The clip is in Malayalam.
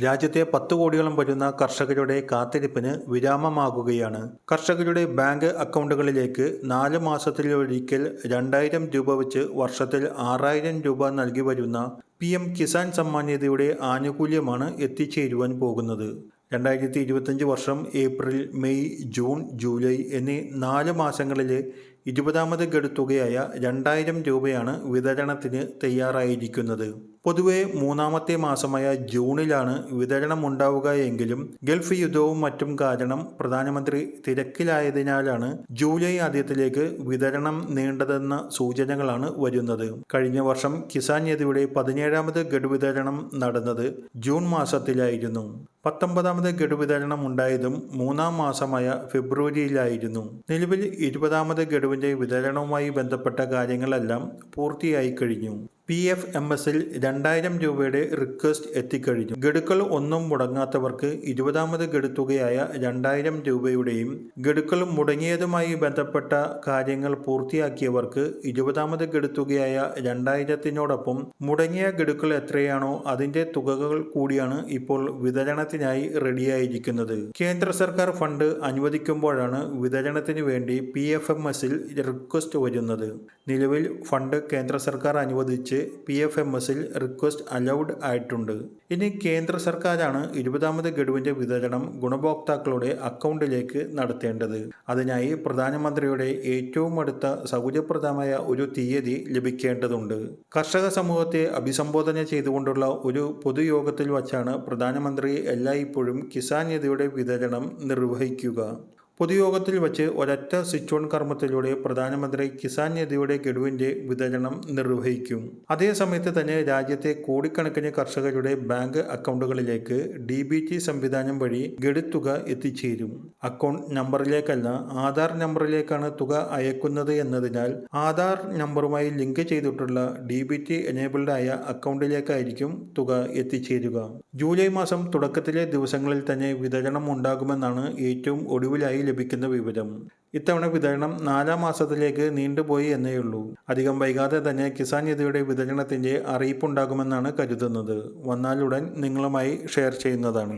രാജ്യത്തെ 10 കോടിയോളം വരുന്ന കർഷകരുടെ കാത്തിരിപ്പിന് വിരാമമാകുകയാണ്. കർഷകരുടെ ബാങ്ക് അക്കൗണ്ടുകളിലേക്ക് 4 മാസത്തിലൊരിക്കൽ 2000 രൂപ വെച്ച് വർഷത്തിൽ 6000 രൂപ നൽകി വരുന്ന PM കിസാൻ സമ്മാൻ നിധിയുടെ ആനുകൂല്യമാണ് എത്തിച്ചേരുവാൻ പോകുന്നത്. 2025 വർഷം ഏപ്രിൽ, മെയ്, ജൂൺ, ജൂലൈ എന്നീ 4 മാസങ്ങളിലെ 20ാമത് ഗഡു തുകയായ 2000 രൂപയാണ് വിതരണത്തിന് തയ്യാറായിരിക്കുന്നത്. പൊതുവെ 3ാമത്തെ മാസമായ ജൂണിലാണ് വിതരണമുണ്ടാവുക എങ്കിലും ഗൾഫ് യുദ്ധവും മറ്റും കാരണം പ്രധാനമന്ത്രി തിരക്കിലായതിനാലാണ് ജൂലൈ ആദ്യത്തിലേക്ക് വിതരണം നീണ്ടതെന്ന സൂചനകളാണ് വരുന്നത്. കഴിഞ്ഞ വർഷം കിസാൻ നിധിയുടെ 17ാമത് ഗഡു വിതരണം നടന്നത് ജൂൺ മാസത്തിലായിരുന്നു. 19ാമത് ഗഡു വിതരണം ഉണ്ടായതും 3ാം മാസമായ ഫെബ്രുവരിയിലായിരുന്നു. നിലവിൽ 20ാമത് ഗഡുവിന്റെ വിതരണവുമായി ബന്ധപ്പെട്ട കാര്യങ്ങളെല്ലാം പൂർത്തിയായി കഴിഞ്ഞു. PFMSൽ 2000 രൂപയുടെ റിക്വസ്റ്റ് എത്തിക്കഴിഞ്ഞു. ഗഡുക്കൾ ഒന്നും മുടങ്ങാത്തവർക്ക് 20ാമത് ഗഡു തുകയായ 2000 രൂപയുടെയും ഗഡുക്കൾ മുടങ്ങിയതുമായി ബന്ധപ്പെട്ട കാര്യങ്ങൾ പൂർത്തിയാക്കിയവർക്ക് 20ാമത് ഗഡു തുകയായ 2000ത്തിനോടൊപ്പം മുടങ്ങിയ ഗഡുക്കൾ എത്രയാണോ അതിന്റെ തുകകൾ കൂടിയാണ് ഇപ്പോൾ വിതരണത്തിനായി റെഡിയായിരിക്കുന്നത്. കേന്ദ്ര സർക്കാർ ഫണ്ട് അനുവദിക്കുമ്പോഴാണ് വിതരണത്തിന് വേണ്ടി PFMSൽ റിക്വസ്റ്റ് വരുന്നത്. നിലവിൽ ഫണ്ട് കേന്ദ്ര സർക്കാർ അനുവദിച്ച് PFMSൽ റിക്വസ്റ്റ് അലൗഡ് ആയിട്ടുണ്ട്. ഇനി കേന്ദ്ര സർക്കാരാണ് 20ാമത് ഗഡുവിന്റെ വിതരണം ഗുണഭോക്താക്കളുടെ അക്കൗണ്ടിലേക്ക് നടത്തേണ്ടത്. അതിനായി പ്രധാനമന്ത്രിയുടെ ഏറ്റവും അടുത്ത സൗകര്യപ്രദമായ ഒരു തീയതി ലഭിക്കേണ്ടതുണ്ട്. കർഷക സമൂഹത്തെ അഭിസംബോധന ചെയ്തുകൊണ്ടുള്ള ഒരു പൊതുയോഗത്തിൽ വച്ചാണ് പ്രധാനമന്ത്രി എല്ലായ്പ്പോഴും കിസാൻ നിധിയുടെ വിതരണം നിർവഹിക്കുക. പൊതുയോഗത്തിൽ വച്ച് ഒരൊറ്റ സ്വിച്ച് ഓൺ കർമ്മത്തിലൂടെ പ്രധാനമന്ത്രി കിസാൻ നിധിയുടെ ഗഡുവിന്റെ വിതരണം നിർവഹിക്കും. അതേസമയത്ത് തന്നെ രാജ്യത്തെ കോടിക്കണക്കിന് കർഷകരുടെ ബാങ്ക് അക്കൗണ്ടുകളിലേക്ക് DBT സംവിധാനം വഴി ഗഡു തുക എത്തിച്ചേരും. അക്കൗണ്ട് നമ്പറിലേക്കല്ല, ആധാർ നമ്പറിലേക്കാണ് തുക അയക്കുന്നത് എന്നതിനാൽ ആധാർ നമ്പറുമായി ലിങ്ക് ചെയ്തിട്ടുള്ള DBT എനേബിൾഡ് ആയ അക്കൗണ്ടിലേക്കായിരിക്കും തുക എത്തിച്ചേരുക. ജൂലൈ മാസം തുടക്കത്തിലെ ദിവസങ്ങളിൽ തന്നെ വിതരണം ഉണ്ടാകുമെന്നാണ് ഏറ്റവും ഒടുവിലായി ലഭിക്കുന്ന വിവരം. ഇത്തവണ വിതരണം 4ാം മാസത്തിലേക്ക് നീണ്ടുപോയി എന്നേയുള്ളൂ. അധികം വൈകാതെ തന്നെ കിസാൻ നിധിയുടെ വിതരണത്തിന്റെ അറിയിപ്പുണ്ടാകുമെന്നാണ് കരുതുന്നത്. വന്നാലുടൻ നിങ്ങളുമായി ഷെയർ ചെയ്യുന്നതാണ്.